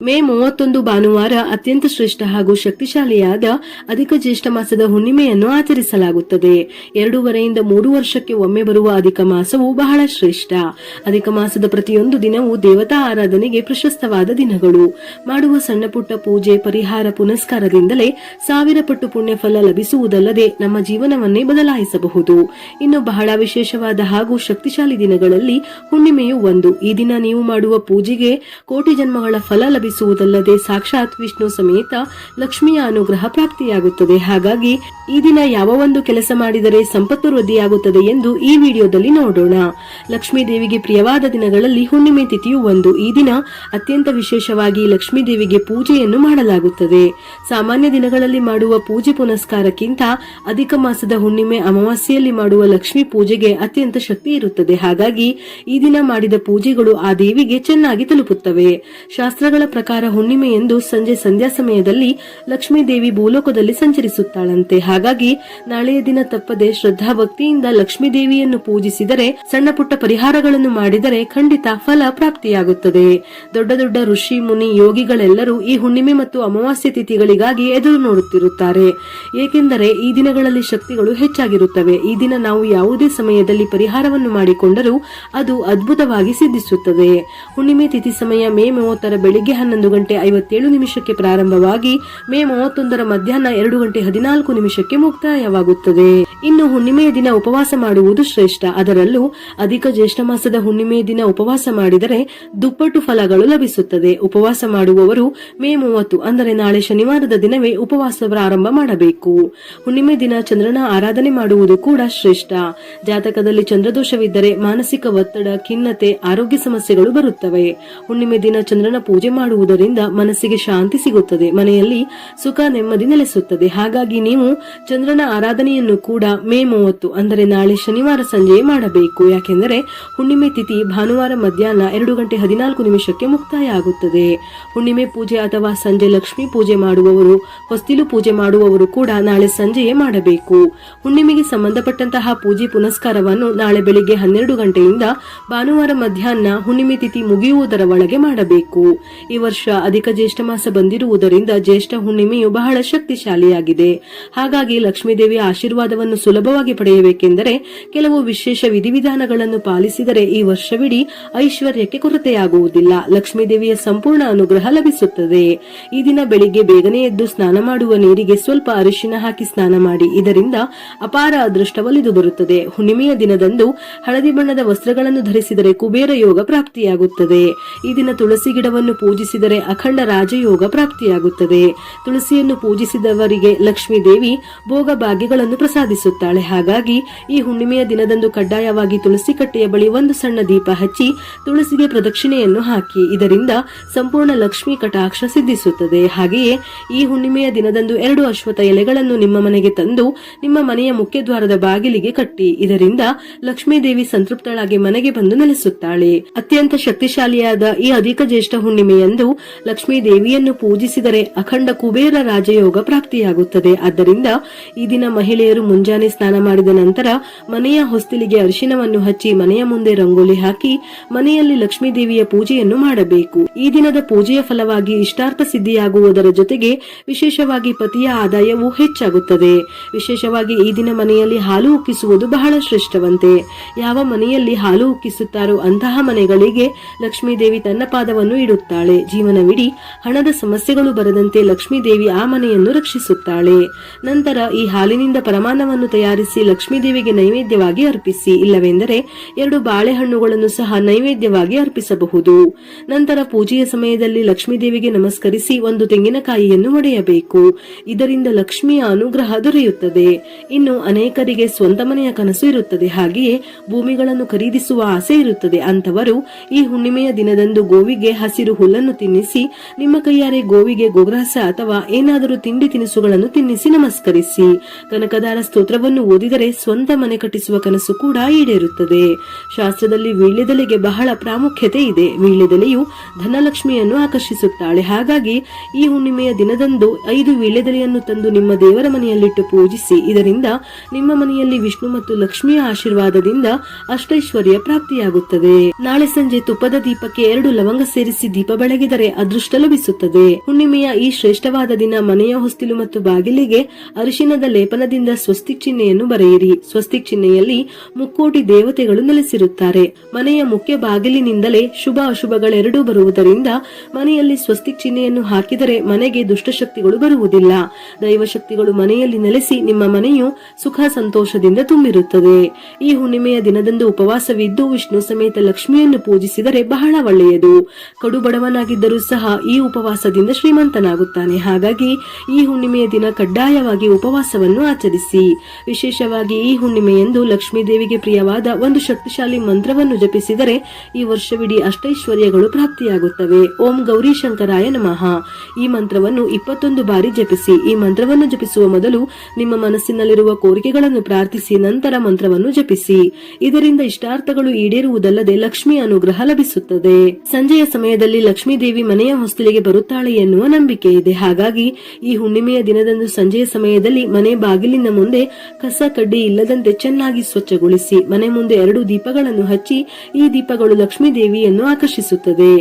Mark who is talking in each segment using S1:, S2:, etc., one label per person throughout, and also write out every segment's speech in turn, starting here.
S1: ಮೇ 31 ಭಾನುವಾರ ಅತ್ಯಂತ ಶ್ರೇಷ್ಠ ಹಾಗೂ ಶಕ್ತಿಶಾಲಿಯಾದ ಅಧಿಕ ಜ್ಯೇಷ್ಠ ಮಾಸದ ಹುಣ್ಣಿಮೆಯನ್ನು ಆಚರಿಸಲಾಗುತ್ತದೆ. 2.5 3 ವರ್ಷಕ್ಕೆ ಒಮ್ಮೆ ಬರುವ ಅಧಿಕ ಮಾಸವು ಬಹಳ ಶ್ರೇಷ್ಠ. ಅಧಿಕ ಮಾಸದ ಪ್ರತಿಯೊಂದು ದಿನವೂ ದೇವತಾ ಆರಾಧನೆಗೆ ಪ್ರಶಸ್ತವಾದ ದಿನಗಳು. ಮಾಡುವ ಸಣ್ಣ ಪುಟ್ಟ ಪೂಜೆ, ಪರಿಹಾರ, ಪುನಸ್ಕಾರದಿಂದಲೇ 1000 ಪಟ್ಟು ಪುಣ್ಯ ಫಲ ಲಭಿಸುವುದಲ್ಲದೆ ನಮ್ಮ ಜೀವನವನ್ನೇ ಬದಲಾಯಿಸಬಹುದು. ಇನ್ನು ಬಹಳ ವಿಶೇಷವಾದ ಹಾಗೂ ಶಕ್ತಿಶಾಲಿ ದಿನಗಳಲ್ಲಿ ಹುಣ್ಣಿಮೆಯು ಒಂದು. ಈ ದಿನ ನೀವು ಮಾಡುವ ಪೂಜೆಗೆ ಕೋಟಿ ಜನ್ಮಗಳ ಫಲ ಲಭಿಸುವುದಲ್ಲದೆ ಸಾಕ್ಷಾತ್ ವಿಷ್ಣು ಸಮೇತ ಲಕ್ಷ್ಮಿಯ ಅನುಗ್ರಹ ಪ್ರಾಪ್ತಿಯಾಗುತ್ತದೆ. ಹಾಗಾಗಿ ಈ ದಿನ ಯಾವ ಒಂದು ಕೆಲಸ ಮಾಡಿದರೆ ಸಂಪತ್ತು ವೃದ್ಧಿಯಾಗುತ್ತದೆ ಎಂದು ಈ ವಿಡಿಯೋದಲ್ಲಿ ನೋಡೋಣ. ಲಕ್ಷ್ಮೀ ದೇವಿಗೆ ಪ್ರಿಯವಾದ ದಿನಗಳಲ್ಲಿ ಹುಣ್ಣಿಮೆ ತಿಥಿಯು ಒಂದು. ಈ ದಿನ ಅತ್ಯಂತ ವಿಶೇಷವಾಗಿ ಲಕ್ಷ್ಮೀ ದೇವಿಗೆ ಪೂಜೆಯನ್ನು ಮಾಡಲಾಗುತ್ತದೆ. ಸಾಮಾನ್ಯ ದಿನಗಳಲ್ಲಿ ಮಾಡುವ ಪೂಜೆ ಪುನಸ್ಕಾರಕ್ಕಿಂತ ಅಧಿಕ ಮಾಸದ ಹುಣ್ಣಿಮೆ ಅಮಾವಾಸ್ಯೆಯಲ್ಲಿ ಮಾಡುವ ಲಕ್ಷ್ಮೀ ಪೂಜೆಗೆ ಅತ್ಯಂತ ಶಕ್ತಿ ಇರುತ್ತದೆ. ಹಾಗಾಗಿ ಈ ದಿನ ಮಾಡಿದ ಪೂಜೆಗಳು ಆ ದೇವಿಗೆ ಚೆನ್ನಾಗಿ ತಲುಪುತ್ತವೆ. ಶಾಸ್ತ್ರಗಳ ಪ್ರಕಾರ ಹುಣ್ಣಿಮೆ ಎಂದು ಸಂಜೆ ಸಂಧ್ಯಾ ಸಮಯದಲ್ಲಿ ಲಕ್ಷ್ಮೀ ದೇವಿ ಭೂಲೋಕದಲ್ಲಿ ಸಂಚರಿಸುತ್ತಾಳಂತೆ. ಹಾಗಾಗಿ ನಾಳೆಯ ದಿನ ತಪ್ಪದೆ ಶ್ರದ್ಧಾ ಭಕ್ತಿಯಿಂದ ಲಕ್ಷ್ಮೀ ದೇವಿಯನ್ನು ಪೂಜಿಸಿದರೆ, ಸಣ್ಣ ಪುಟ್ಟ ಪರಿಹಾರಗಳನ್ನು ಮಾಡಿದರೆ ಖಂಡಿತ ಫಲ ಪ್ರಾಪ್ತಿಯಾಗುತ್ತದೆ. ದೊಡ್ಡ ದೊಡ್ಡ ಋಷಿ ಮುನಿ ಯೋಗಿಗಳೆಲ್ಲರೂ ಈ ಹುಣ್ಣಿಮೆ ಮತ್ತು ಅಮಾವಾಸ್ಯೆ ತಿಥಿಗಳಿಗಾಗಿ ಎದುರು ನೋಡುತ್ತಿರುತ್ತಾರೆ. ಏಕೆಂದರೆ ಈ ದಿನಗಳಲ್ಲಿ ಶಕ್ತಿಗಳು ಹೆಚ್ಚಾಗಿರುತ್ತವೆ. ಈ ದಿನ ನಾವು ಯಾವುದೇ ಸಮಯದಲ್ಲಿ ಪರಿಹಾರವನ್ನು ಮಾಡಿಕೊಂಡರೂ ಅದು ಅದ್ಭುತವಾಗಿ ಸಿದ್ಧಿಸುತ್ತದೆ. ಹುಣ್ಣಿಮೆ ತಿಥಿ ಸಮಯ ಮೇ 30 ಬೆಳಿಗ್ಗೆ 11:57 ಪ್ರಾರಂಭವಾಗಿ ಮೇ 31 ಮಧ್ಯಾಹ್ನ 2:14 ಮುಕ್ತಾಯವಾಗುತ್ತದೆ. ಇನ್ನು ಹುಣ್ಣಿಮೆಯ ದಿನ ಉಪವಾಸ ಮಾಡುವುದು ಶ್ರೇಷ್ಠ. ಅದರಲ್ಲೂ ಅಧಿಕ ಜ್ಯೇಷ್ಠ ಮಾಸದ ಹುಣ್ಣಿಮೆಯ ದಿನ ಉಪವಾಸ ಮಾಡಿದರೆ ದುಪ್ಪಟ್ಟು ಫಲಗಳು ಲಭಿಸುತ್ತದೆ. ಉಪವಾಸ ಮಾಡುವವರು ಮೇ 30 ಅಂದರೆ ನಾಳೆ ಶನಿವಾರದ ದಿನವೇ ಉಪವಾಸ ಪ್ರಾರಂಭ ಮಾಡಬೇಕು. ಹುಣ್ಣಿಮೆ ದಿನ ಚಂದ್ರನ ಆರಾಧನೆ ಮಾಡುವುದು ಕೂಡ ಶ್ರೇಷ್ಠ. ಜಾತಕದಲ್ಲಿ ಚಂದ್ರದೋಷವಿದ್ದರೆ ಮಾನಸಿಕ ಒತ್ತಡ, ಖಿನ್ನತೆ, ಆರೋಗ್ಯ ಸಮಸ್ಯೆಗಳು ಬರುತ್ತವೆ. ಹುಣ್ಣಿಮೆ ದಿನ ಚಂದ್ರನ ಪೂಜೆ ಮಾಡುವುದರಿಂದ ಮನಸ್ಸಿಗೆ ಶಾಂತಿ ಸಿಗುತ್ತದೆ, ಮನೆಯಲ್ಲಿ ಸುಖ ನೆಮ್ಮದಿ ನೆಲೆಸುತ್ತದೆ. ಹಾಗಾಗಿ ನೀವು ಚಂದ್ರನ ಆರಾಧನೆಯನ್ನು ಕೂಡ ಮೇ 30 ಅಂದರೆ ನಾಳೆ ಶನಿವಾರ ಸಂಜೆಯೇ ಮಾಡಬೇಕು. ಯಾಕೆಂದರೆ ಹುಣ್ಣಿಮೆ ತಿಥಿ ಭಾನುವಾರ ಮಧ್ಯಾಹ್ನ 2:14 ಮುಕ್ತಾಯ ಆಗುತ್ತದೆ. ಹುಣ್ಣಿಮೆ ಪೂಜೆ ಅಥವಾ ಸಂಜೆ ಲಕ್ಷ್ಮೀ ಪೂಜೆ ಮಾಡುವವರು, ಹೊಸ್ತಿಲು ಪೂಜೆ ಮಾಡುವವರು ಕೂಡ ನಾಳೆ ಸಂಜೆಯೇ ಮಾಡಬೇಕು. ಹುಣ್ಣಿಮೆಗೆ ಸಂಬಂಧಪಟ್ಟಂತಹ ಪೂಜೆ ಪುನಸ್ಕಾರವನ್ನು ನಾಳೆ ಬೆಳಿಗ್ಗೆ 12 ಗಂಟೆಯಿಂದ ಭಾನುವಾರ ಮಧ್ಯಾಹ್ನ ಹುಣ್ಣಿಮೆ ತಿಥಿ ಮುಗಿಯುವುದರ ಒಳಗೆ ಮಾಡಬೇಕು. ಈ ವರ್ಷ ಅಧಿಕ ಜ್ಯೇಷ್ಠ ಮಾಸ ಬಂದಿರುವುದರಿಂದ ಜ್ಯೇಷ್ಠ ಹುಣ್ಣಿಮೆಯು ಬಹಳ ಶಕ್ತಿಶಾಲಿಯಾಗಿದೆ. ಹಾಗಾಗಿ ಲಕ್ಷ್ಮೀ ದೇವಿಯ ಆಶೀರ್ವಾದವನ್ನು ಸುಲಭವಾಗಿ ಪಡೆಯಬೇಕೆಂದರೆ ಕೆಲವು ವಿಶೇಷ ವಿಧಿವಿಧಾನಗಳನ್ನು ಪಾಲಿಸಿದರೆ ಈ ವರ್ಷವಿಡೀ ಐಶ್ವರ್ಯಕ್ಕೆ ಕೊರತೆಯಾಗುವುದಿಲ್ಲ. ಲಕ್ಷ್ಮೀ ದೇವಿಯ ಸಂಪೂರ್ಣ ಅನುಗ್ರಹ ಲಭಿಸುತ್ತದೆ. ಈ ದಿನ ಬೆಳಿಗ್ಗೆ ಬೇಗನೆ ಎದ್ದು ಸ್ನಾನ ಮಾಡುವ ನೀರಿಗೆ ಸ್ವಲ್ಪ ಅರಿಶಿನ ಹಾಕಿ ಸ್ನಾನ ಮಾಡಿ. ಇದರಿಂದ ಅಪಾರ ಅದೃಷ್ಟ ಒಲಿದು ಬರುತ್ತದೆ. ಹುಣ್ಣಿಮೆಯ ದಿನದಂದು ಹಳದಿ ಬಣ್ಣದ ವಸ್ತ್ರಗಳನ್ನು ಧರಿಸಿದರೆ ಕುಬೇರ ಯೋಗ ಪ್ರಾಪ್ತಿಯಾಗುತ್ತದೆ. ಈ ದಿನ ತುಳಸಿ ಗಿಡವನ್ನು ಪೂಜಿಸಿದರೆ ಅಖಂಡ ರಾಜಯೋಗ ಪ್ರಾಪ್ತಿಯಾಗುತ್ತದೆ. ತುಳಸಿಯನ್ನು ಪೂಜಿಸಿದವರಿಗೆ ಲಕ್ಷ್ಮೀ ದೇವಿ ಭೋಗ ಭಾಗ್ಯಗಳನ್ನು ಪ್ರಸಾದಿಸುತ್ತಾಳೆ. ಹಾಗಾಗಿ ಈ ಹುಣ್ಣಿಮೆಯ ದಿನದಂದು ಕಡ್ಡಾಯವಾಗಿ ತುಳಸಿ ಕಟ್ಟೆಯ ಬಳಿ ಒಂದು ಸಣ್ಣ ದೀಪ ಹಚ್ಚಿ ತುಳಸಿಗೆ ಪ್ರದಕ್ಷಿಣೆಯನ್ನು ಹಾಕಿ. ಇದರಿಂದ ಸಂಪೂರ್ಣ ಲಕ್ಷ್ಮೀ ಕಟಾಕ್ಷ ಸಿದ್ಧಿಸುತ್ತದೆ. ಹಾಗೆಯೇ ಈ ಹುಣ್ಣಿಮೆಯ ದಿನದಂದು 2 ಅಶ್ವತ್ಥ ಎಲೆಗಳನ್ನು ನಿಮ್ಮ ಮನೆಗೆ ತಂದು ನಿಮ್ಮ ಮನೆಯ ಮುಖ್ಯ ದ್ವಾರದ ಬಾಗಿಲಿಗೆ ಕಟ್ಟಿ. ಇದರಿಂದ ಲಕ್ಷ್ಮೀ ದೇವಿ ಸಂತೃಪ್ತಳಾಗಿ ಮನೆಗೆ ಬಂದು ನೆಲೆಸುತ್ತಾಳೆ. ಅತ್ಯಂತ ಶಕ್ತಿಶಾಲಿಯಾದ ಈ ಅಧಿಕ ಜ್ಯೇಷ್ಠ ಹುಣ್ಣಿಮೆಯಂದು ಲಕ್ಷ್ಮೀ ದೇವಿಯನ್ನು ಪೂಜಿಸಿದರೆ ಅಖಂಡ ಕುಬೇರ ರಾಜಯೋಗ ಪ್ರಾಪ್ತಿಯಾಗುತ್ತದೆ. ಆದ್ದರಿಂದ ಈ ದಿನ ಮಹಿಳೆಯರು ಮುಂಜಾನೆ ಸ್ನಾನ ಮಾಡಿದ ನಂತರ ಮನೆಯ ಹೊಸ್ತಿಲಿಗೆ ಅರಿಶಿನವನ್ನು ಹಚ್ಚಿ ಮನೆಯ ಮುಂದೆ ರಂಗೋಲಿ ಹಾಕಿ ಮನೆಯಲ್ಲಿ ಲಕ್ಷ್ಮೀ ದೇವಿಯ ಪೂಜೆಯನ್ನು ಮಾಡಬೇಕು. ಈ ದಿನದ ಪೂಜೆಯ ಫಲವಾಗಿ ಇಷ್ಟಾರ್ಥ ಸಿದ್ಧಿಯಾಗುವುದರ ಜೊತೆಗೆ ವಿಶೇಷವಾಗಿ ಪತಿಯ ಆದಾಯವು ಹೆಚ್ಚಾಗುತ್ತದೆ. ವಿಶೇಷವಾಗಿ ಈ ದಿನ ಮನೆಯಲ್ಲಿ ಹಾಲು ಉಕ್ಕಿಸುವುದು ಬಹಳ ಶ್ರೇಷ್ಠವಂತೆ. ಯಾವ ಮನೆಯಲ್ಲಿ ಹಾಲು ಉಕ್ಕಿಸುತ್ತಾರೋ ಅಂತಹ ಮನೆಗಳಿಗೆ ಲಕ್ಷ್ಮೀ ದೇವಿ ತನ್ನ ಪಾದವನ್ನು ಇಡುತ್ತಾಳೆ. ಜೀವನವಿಡೀ ಹಣದ ಸಮಸ್ಯೆಗಳು ಬರದಂತೆ ಲಕ್ಷ್ಮೀ ದೇವಿ ಆ ಮನೆಯನ್ನು ರಕ್ಷಿಸುತ್ತಾಳೆ. ನಂತರ ಈ ಹಾಲಿನಿಂದ ಪರಮಾನ್ನವನ್ನು ತಯಾರಿಸಿ ಲಕ್ಷ್ಮೀ ದೇವಿಗೆ ನೈವೇದ್ಯವಾಗಿ ಅರ್ಪಿಸಿ. ಇಲ್ಲವೆಂದರೆ 2 ಬಾಳೆಹಣ್ಣುಗಳನ್ನು ಸಹ ನೈವೇದ್ಯವಾಗಿ ಅರ್ಪಿಸಬಹುದು. ನಂತರ ಪೂಜೆಯ ಸಮಯದಲ್ಲಿ ಲಕ್ಷ್ಮೀ ದೇವಿಗೆ ನಮಸ್ಕರಿಸಿ 1 ತೆಂಗಿನಕಾಯಿಯನ್ನು ಒಡೆಯಬೇಕು. ಇದರಿಂದ ಲಕ್ಷ್ಮಿಯ ಅನುಗ್ರಹ ದೊರೆಯುತ್ತದೆ. ಇನ್ನು ಅನೇಕರಿಗೆ ಸ್ವಂತ ಮನೆಯ ಕನಸು ಇರುತ್ತದೆ. ಹಾಗೆಯೇ ಭೂಮಿಗಳನ್ನು ಖರೀದಿಸುವ ಆಸೆ ಇರುತ್ತದೆ. ಅಂತವರು ಈ ಹುಣ್ಣಿಮೆಯ ದಿನದಂದು ಗೋವಿಗೆ ಹಸಿರು ಹುಲ್ಲನ್ನು ತಿನ್ನಿಸಿ, ನಿಮ್ಮ ಕೈಯಾರೆ ಗೋವಿಗೆ ಗೋಗ್ರಾಸ ಅಥವಾ ಏನಾದರೂ ತಿಂಡಿ ತಿನಿಸುಗಳನ್ನು ತಿನ್ನಿಸಿ ನಮಸ್ಕರಿಸಿ. ಕನಕದಾರ ಸ್ತೋತ್ರವನ್ನು ಓದಿದರೆ ಸ್ವಂತ ಮನೆ ಕಟ್ಟಿಸುವ ಕನಸು ಕೂಡ ಈಡೇರುತ್ತದೆ. ಶಾಸ್ತ್ರದಲ್ಲಿ ವೀಳ್ಯದೆಲೆಗೆ ಬಹಳ ಪ್ರಾಮುಖ್ಯತೆ ಇದೆ. ವೀಳ್ಯದೆಲೆಯು ಧನಲಕ್ಷ್ಮಿಯನ್ನು ಆಕರ್ಷಿಸುತ್ತಾಳೆ. ಹಾಗಾಗಿ ಈ ಹುಣ್ಣಿಮೆಯ ದಿನದಂದು 5 ವೀಳ್ಯದೆಲೆಯನ್ನು ತಂದು ನಿಮ್ಮ ದೇವರ ಮನೆಯಲ್ಲಿಟ್ಟು ಪೂಜಿಸಿ. ಇದರಿಂದ ನಿಮ್ಮ ಮನೆಯಲ್ಲಿ ವಿಷ್ಣು ಮತ್ತು ಲಕ್ಷ್ಮಿಯ ಆಶೀರ್ವಾದದಿಂದ ಅಷ್ಟೈಶ್ವರ್ಯ ಪ್ರಾಪ್ತಿಯಾಗುತ್ತದೆ. ನಾಳೆ ಸಂಜೆ ತುಪ್ಪದ ದೀಪಕ್ಕೆ 2 ಲವಂಗ ಸೇರಿಸಿ ದೀಪ ಬೆಳಗಿದ ಹಾಕಿದರೆ ಅದೃಷ್ಟ ಲಭಿಸುತ್ತದೆ. ಹುಣ್ಣಿಮೆಯ ಈ ಶ್ರೇಷ್ಠವಾದ ದಿನ ಮನೆಯ ಹೊಸ್ತಿಲು ಮತ್ತು ಬಾಗಿಲಿಗೆ ಅರಿಶಿನದ ಲೇಪನದಿಂದ ಸ್ವಸ್ತಿಕ್ ಚಿಹ್ನೆಯನ್ನು ಬರೆಯಿರಿ. ಸ್ವಸ್ತಿಕ್ ಚಿಹ್ನೆಯಲ್ಲಿ ಮುಕ್ಕೋಟಿ ದೇವತೆಗಳು ನೆಲೆಸಿರುತ್ತಾರೆ. ಮನೆಯ ಮುಖ್ಯ ಬಾಗಿಲಿನಿಂದಲೇ ಶುಭ ಅಶುಭಗಳೆರಡೂ ಬರುವುದರಿಂದ ಮನೆಯಲ್ಲಿ ಸ್ವಸ್ತಿಕ್ ಚಿಹ್ನೆಯನ್ನು ಹಾಕಿದರೆ ಮನೆಗೆ ದುಷ್ಟಶಕ್ತಿಗಳು ಬರುವುದಿಲ್ಲ. ದೈವಶಕ್ತಿಗಳು ಮನೆಯಲ್ಲಿ ನೆಲೆಸಿ ನಿಮ್ಮ ಮನೆಯು ಸುಖ ಸಂತೋಷದಿಂದ ತುಂಬಿರುತ್ತದೆ. ಈ ಹುಣ್ಣಿಮೆಯ ದಿನದಂದು ಉಪವಾಸವಿದ್ದು ವಿಷ್ಣು ಸಮೇತ ಲಕ್ಷ್ಮಿಯನ್ನು ಪೂಜಿಸಿದರೆ ಬಹಳ ಒಳ್ಳೆಯದು. ಕಡು ಬಡವನಾಗಿದ್ದರೂ ಸಹ ಈ ಉಪವಾಸದಿಂದ ಶ್ರೀಮಂತನಾಗುತ್ತಾನೆ. ಹಾಗಾಗಿ ಈ ಹುಣ್ಣಿಮೆಯ ದಿನ ಕಡ್ಡಾಯವಾಗಿ ಉಪವಾಸವನ್ನು ಆಚರಿಸಿ. ವಿಶೇಷವಾಗಿ ಈ ಹುಣ್ಣಿಮೆಯಂದು ಲಕ್ಷ್ಮೀ ದೇವಿಗೆ ಪ್ರಿಯವಾದ ಒಂದು ಶಕ್ತಿಶಾಲಿ ಮಂತ್ರವನ್ನು ಜಪಿಸಿದರೆ ಈ ವರ್ಷವಿಡೀ ಅಷ್ಟೈಶ್ವರ್ಯಗಳು ಪ್ರಾಪ್ತಿಯಾಗುತ್ತವೆ. ಓಂ ಗೌರಿ ಶಂಕರಾಯ ನಮಃ. ಈ ಮಂತ್ರವನ್ನು 21 ಬಾರಿ ಜಪಿಸಿ. ಈ ಮಂತ್ರವನ್ನು ಜಪಿಸುವ ಮೊದಲು ನಿಮ್ಮ ಮನಸ್ಸಿನಲ್ಲಿರುವ ಕೋರಿಕೆಗಳನ್ನು ಪ್ರಾರ್ಥಿಸಿ ನಂತರ ಮಂತ್ರವನ್ನು ಜಪಿಸಿ. ಇದರಿಂದ ಇಷ್ಟಾರ್ಥಗಳು ಈಡೇರುವುದಲ್ಲದೆ ಲಕ್ಷ್ಮಿ ಅನುಗ್ರಹ ಲಭಿಸುತ್ತದೆ. ಸಂಜೆಯ ಸಮಯದಲ್ಲಿ ಲಕ್ಷ್ಮೀ ದೇವಿ ಮನೆಯ ಹೊಸ್ತಿಲಿಗೆ ಬರುತ್ತಾಳೆ ಎನ್ನುವ ನಂಬಿಕೆ ಇದೆ. ಹಾಗಾಗಿ ಈ ಹುಣ್ಣಿಮೆಯ ದಿನದಂದು ಸಂಜೆಯ ಸಮಯದಲ್ಲಿ ಮನೆ ಬಾಗಿಲಿನ ಮುಂದೆ ಕಸ ಕಡ್ಡಿ ಇಲ್ಲದಂತೆ ಚೆನ್ನಾಗಿ ಸ್ವಚ್ಛಗೊಳಿಸಿ. ಮನೆ ಮುಂದೆ 2 ದೀಪಗಳನ್ನು ಹಚ್ಚಿ ಈ ದೀಪಗಳು ಲಕ್ಷ್ಮೀ ದೇವಿಯನ್ನು ಆಕರ್ಷಿಸುತ್ತದೆ.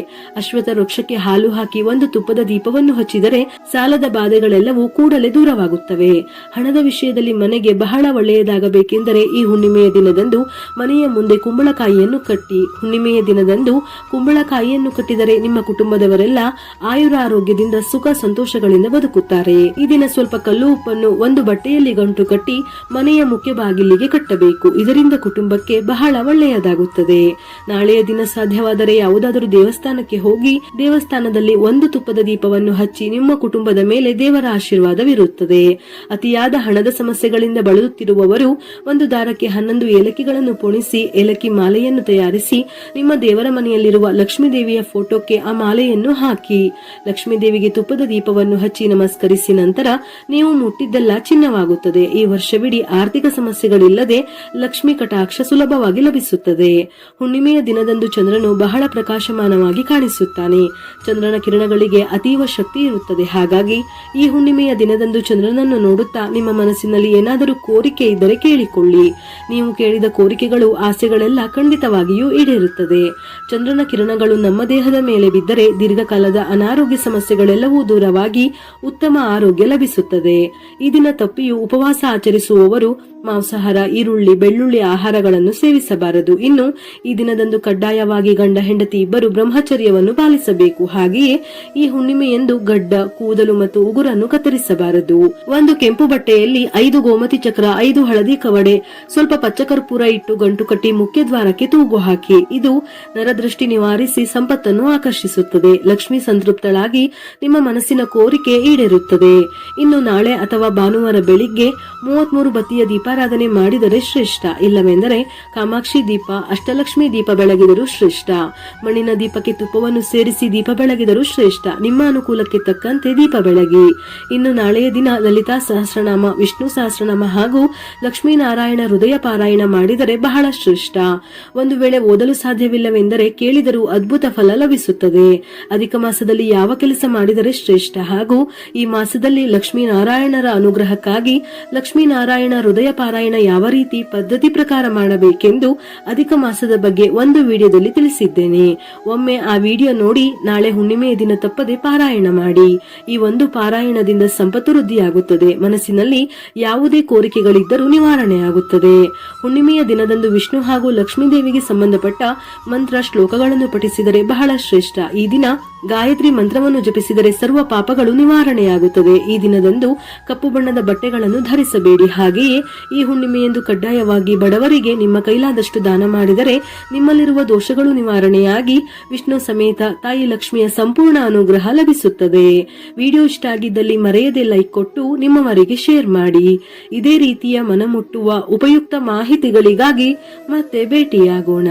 S1: ಅಶ್ವತ್ಥ ವೃಕ್ಷಕ್ಕೆ ಹಾಲು ಹಾಕಿ 1 ತುಪ್ಪದ ದೀಪವನ್ನು ಹಚ್ಚಿದರೆ ಸಾಲದ ಬಾಧೆಗಳೆಲ್ಲವೂ ಕೂಡಲೇ ದೂರವಾಗುತ್ತವೆ. ಹಣದ ವಿಷಯದಲ್ಲಿ ಮನೆಗೆ ಬಹಳ ಒಳ್ಳೆಯದಾಗಬೇಕೆಂದರೆ ಈ ಹುಣ್ಣಿಮೆಯ ದಿನದಂದು ಮನೆಯ ಮುಂದೆ ಕುಂಬಳಕಾಯಿಯನ್ನು ಕಟ್ಟಿ. ಹುಣ್ಣಿಮೆಯ ದಿನದಂದು ಕುಂಬಳಕಾಯಿಯನ್ನು ಕಟ್ಟಿದರೆ ನಿಮ್ಮ ಕುಟುಂಬದವರೆಲ್ಲ ಆಯುರ ಆರೋಗ್ಯದಿಂದ ಸುಖ ಸಂತೋಷಗಳಿಂದ ಬದುಕುತ್ತಾರೆ. ಈ ದಿನ ಸ್ವಲ್ಪ ಕಲ್ಲು ಉಪ್ಪನ್ನು ಒಂದು ಬಟ್ಟೆಯಲ್ಲಿ ಗಂಟು ಕಟ್ಟಿ ಮನೆಯ ಮುಖ್ಯ ಬಾಗಿಲಿಗೆ ಕಟ್ಟಬೇಕು. ಇದರಿಂದ ಕುಟುಂಬಕ್ಕೆ ಬಹಳ ಒಳ್ಳೆಯದಾಗುತ್ತದೆ. ನಾಳೆಯ ದಿನ ಸಾಧ್ಯವಾದರೆ ಯಾವುದಾದರೂ ದೇವಸ್ಥಾನಕ್ಕೆ ಹೋಗಿ ದೇವಸ್ಥಾನದಲ್ಲಿ 1 ತುಪ್ಪದ ದೀಪವನ್ನು ಹಚ್ಚಿ ನಿಮ್ಮ ಕುಟುಂಬದ ಮೇಲೆ ದೇವರ ಆಶೀರ್ವಾದವಿರುತ್ತದೆ. ಅತಿಯಾದ ಹಣದ ಸಮಸ್ಯೆಗಳಿಂದ ಬಳಲುತ್ತಿರುವವರು ಒಂದು ದಾರಕ್ಕೆ 11 ಏಲಕ್ಕಿಗಳನ್ನು ಪೋಣಿಸಿ ಏಲಕ್ಕಿ ಮಾಲೆಯನ್ನು ತಯಾರಿಸಿ ನಿಮ್ಮ ದೇವರ ಮನೆಯಲ್ಲಿರುವ ಲಕ್ಷ್ಮೀ ದೇವಿಯ ಫೋಟೋಕ್ಕೆ ಆ ಮಾಲೆಯನ್ನು ಹಾಕಿ. ಲಕ್ಷ್ಮೀ ದೇವಿಗೆ ತುಪ್ಪದ ದೀಪವನ್ನು ಹಚ್ಚಿ ನಮಸ್ಕರಿಸಿ ನಂತರ ನೀವು ಮುಟ್ಟಿದ್ದೆಲ್ಲ ಚಿನ್ನವಾಗುತ್ತದೆ. ಈ ವರ್ಷವಿಡೀ ಆರ್ಥಿಕ ಸಮಸ್ಯೆಗಳಿಲ್ಲದೆ ಲಕ್ಷ್ಮಿ ಕಟಾಕ್ಷ ಸುಲಭವಾಗಿ ಲಭಿಸುತ್ತದೆ. ಹುಣ್ಣಿಮೆಯ ದಿನದಂದು ಚಂದ್ರನು ಬಹಳ ಪ್ರಕಾಶಮಾನವಾಗಿ ಕಾಣಿಸುತ್ತಾನೆ. ಚಂದ್ರನ ಕಿರಣಗಳಿಗೆ ಅತೀವ ಶಕ್ತಿ ಇರುತ್ತದೆ. ಹಾಗಾಗಿ ಈ ಹುಣ್ಣಿಮೆಯ ದಿನದಂದು ಚಂದ್ರನನ್ನು ನೋಡುತ್ತಾ ನಿಮ್ಮ ಮನಸ್ಸಿನಲ್ಲಿ ಏನಾದರೂ ಕೋರಿಕೆ ಇದ್ದರೆ ಕೇಳಿಕೊಳ್ಳಿ. ನೀವು ಕೇಳಿದ ಕೋರಿಕೆಗಳು ಆಸೆಗಳೆಲ್ಲ ಖಂಡಿತವಾಗಿಯೂ ಈಡೇರುತ್ತದೆ. ಚಂದ್ರನ ಕಿರಣಗಳು ನಮ್ಮ ದೇಹದ ಮೇಲೆ ಬಿದ್ದರೆ ದೀರ್ಘಕಾಲದ ಅನಾರೋಗ್ಯ ಸಮಸ್ಯೆಗಳೆಲ್ಲವೂ ದೂರವಾಗಿ ಉತ್ತಮ ಆರೋಗ್ಯ ಲಭಿಸುತ್ತದೆ. ಈ ದಿನ ತಪ್ಪಿಯೂ ಉಪವಾಸ ಆಚರಿಸುವವರು ಮಾಂಸಾಹಾರ, ಈರುಳ್ಳಿ, ಬೆಳ್ಳುಳ್ಳಿ ಆಹಾರಗಳನ್ನು ಸೇವಿಸಬಾರದು. ಇನ್ನು ಈ ದಿನದಂದು ಕಡ್ಡಾಯವಾಗಿ ಗಂಡ ಹೆಂಡತಿ ಇಬ್ಬರು ಬ್ರಹ್ಮಚರ್ಯವನ್ನು ಪಾಲಿಸಬೇಕು. ಹಾಗೆಯೇ ಈ ಹುಣ್ಣಿಮೆಯಂದು ಗಡ್ಡ, ಕೂದಲು ಮತ್ತು ಉಗುರನ್ನು ಕತ್ತರಿಸಬಾರದು. ಒಂದು ಕೆಂಪು ಬಟ್ಟೆಯಲ್ಲಿ 5 ಗೋಮತಿ ಚಕ್ರ, 5 ಹಳದಿ ಕವಡೆ, ಸ್ವಲ್ಪ ಪಚ್ಚಕರ್ಪೂರ ಇಟ್ಟು ಗಂಟು ಕಟ್ಟಿ ಮುಖ್ಯ ದ್ವಾರಕ್ಕೆ ತೂಗು ಹಾಕಿ. ಇದು ನರದೃಷ್ಟಿ ನಿವಾರಿಸಿ ಸಂಪತ್ತನ್ನು ಆಕರ್ಷಿಸುತ್ತದೆ. ಲಕ್ಷ್ಮಿ ಸಂತೃಪ್ತಳಾಗಿ ನಿಮ್ಮ ಮನಸ್ಸಿನ ಕೋರಿಕೆ ಈಡೇರುತ್ತದೆ. ಇನ್ನು ನಾಳೆ ಅಥವಾ ಭಾನುವಾರ ಬೆಳಿಗ್ಗೆ 33 ಬತ್ತಿಯ ದೀಪಾರಾಧನೆ ಮಾಡಿದರೆ ಶ್ರೇಷ್ಠ. ಇಲ್ಲವೆಂದರೆ ಕಾಮಾಕ್ಷಿ ದೀಪ, ಅಷ್ಟಲಕ್ಷ್ಮಿ ದೀಪ ಬೆಳಗಿದರೂ ಶ್ರೇಷ್ಠ. ಮಣ್ಣಿನ ದೀಪಕ್ಕೆ ತುಪ್ಪವನ್ನು ಸೇರಿಸಿ ದೀಪ ಬೆಳಗಿದರೂ ಶ್ರೇಷ್ಠ. ನಿಮ್ಮ ಅನುಕೂಲಕ್ಕೆ ತಕ್ಕಂತೆ ದೀಪ ಬೆಳಗಿ. ಇನ್ನು ನಾಳೆಯ ದಿನ ಲಲಿತಾ ಸಹಸ್ರನಾಮ, ವಿಷ್ಣು ಸಹಸ್ರನಾಮ ಹಾಗೂ ಲಕ್ಷ್ಮೀನಾರಾಯಣ ಹೃದಯ ಪಾರಾಯಣ ಮಾಡಿದರೆ ಬಹಳ ಶ್ರೇಷ್ಠ. ಒಂದು ವೇಳೆ ಓದಲು ಸಾಧ್ಯವಿಲ್ಲವೆಂದರೆ ಕೇಳಿದರೂ ಅದ್ಭುತ ಫಲ ಲಭಿಸುತ್ತದೆ. ಅಧಿಕ ಮಾಸದಲ್ಲಿ ಯಾವ ಕೆಲಸ ಮಾಡಿದರೆ ಶ್ರೇಷ್ಠ ಹಾಗೂ ಈ ಮಾಸದಲ್ಲಿ ಲಕ್ಷ್ಮೀನಾರಾಯಣರ ಅನುಗ್ರಹಕ್ಕಾಗಿ ಲಕ್ಷ್ಮೀನಾರಾಯಣ ಹೃದಯ ಪಾರಾಯಣ ಯಾವ ರೀತಿ ಪದ್ಧತಿ ಪ್ರಕಾರ ಮಾಡಬೇಕೆಂದು ಅಧಿಕ ಮಾಸದ ಬಗ್ಗೆ ಒಂದು ವಿಡಿಯೋದಲ್ಲಿ ತಿಳಿಸಿದ್ದೇನೆ. ಒಮ್ಮೆ ಆ ವಿಡಿಯೋ ನೋಡಿ ನಾಳೆ ಹುಣ್ಣಿಮೆಯ ದಿನ ತಪ್ಪದೆ ಪಾರಾಯಣ ಮಾಡಿ. ಈ ಒಂದು ಪಾರಾಯಣದಿಂದ ಸಂಪತ್ತು ವೃದ್ಧಿಯಾಗುತ್ತದೆ. ಮನಸ್ಸಿನಲ್ಲಿ ಯಾವುದೇ ಕೋರಿಕೆಗಳಿದ್ದರೂ ನಿವಾರಣೆಯಾಗುತ್ತದೆ. ಹುಣ್ಣಿಮೆಯ ದಿನದಂದು ವಿಷ್ಣು ಹಾಗೂ ಲಕ್ಷ್ಮೀ ದೇವಿಗೆ ಸಂಬಂಧಪಟ್ಟ ಮಂತ್ರ ಶ್ಲೋಕಗಳನ್ನು ಪಠಿಸಿದರೆ ಬಹಳ ಶ್ರೇಷ್ಠ. ಈ ದಿನ ಗಾಯತ್ರಿ ಮಂತ್ರವನ್ನು ಜಪಿಸಿದರೆ ಸರ್ವ ಪಾಪಗಳು ನಿವಾರಣೆಯಾಗುತ್ತದೆ. ಈ ದಿನದಂದು ಕಪ್ಪು ಬಣ್ಣದ ಬಟ್ಟೆಗಳನ್ನು ಧರಿಸಬೇಡಿ. ಹಾಗೆಯೇ ಈ ಹುಣ್ಣಿಮೆಯಂದು ಕಡ್ಡಾಯವಾಗಿ ಬಡವರಿಗೆ ನಿಮ್ಮ ಕೈಲಾದಷ್ಟು ದಾನ ಮಾಡಿದರೆ ನಿಮ್ಮಲ್ಲಿರುವ ದೋಷಗಳು ನಿವಾರಣೆಯಾಗಿ ವಿಷ್ಣು ಸಮೇತ ತಾಯಿ ಲಕ್ಷ್ಮಿಯ ಸಂಪೂರ್ಣ ಅನುಗ್ರಹ ಲಭಿಸುತ್ತದೆ. ವಿಡಿಯೋ ಇಷ್ಟ ಆಗಿದ್ದಲ್ಲಿ ಮರೆಯದೆ ಲೈಕ್ ಕೊಟ್ಟು ನಿಮ್ಮವರಿಗೆ ಶೇರ್ ಮಾಡಿ. ಇದೇ ರೀತಿಯ ಮನಮುಟ್ಟುವ ಉಪಯುಕ್ತ ಮಾಹಿತಿಗಳಿಗಾಗಿ ಮತ್ತೆ ಭೇಟಿಯಾಗೋಣ.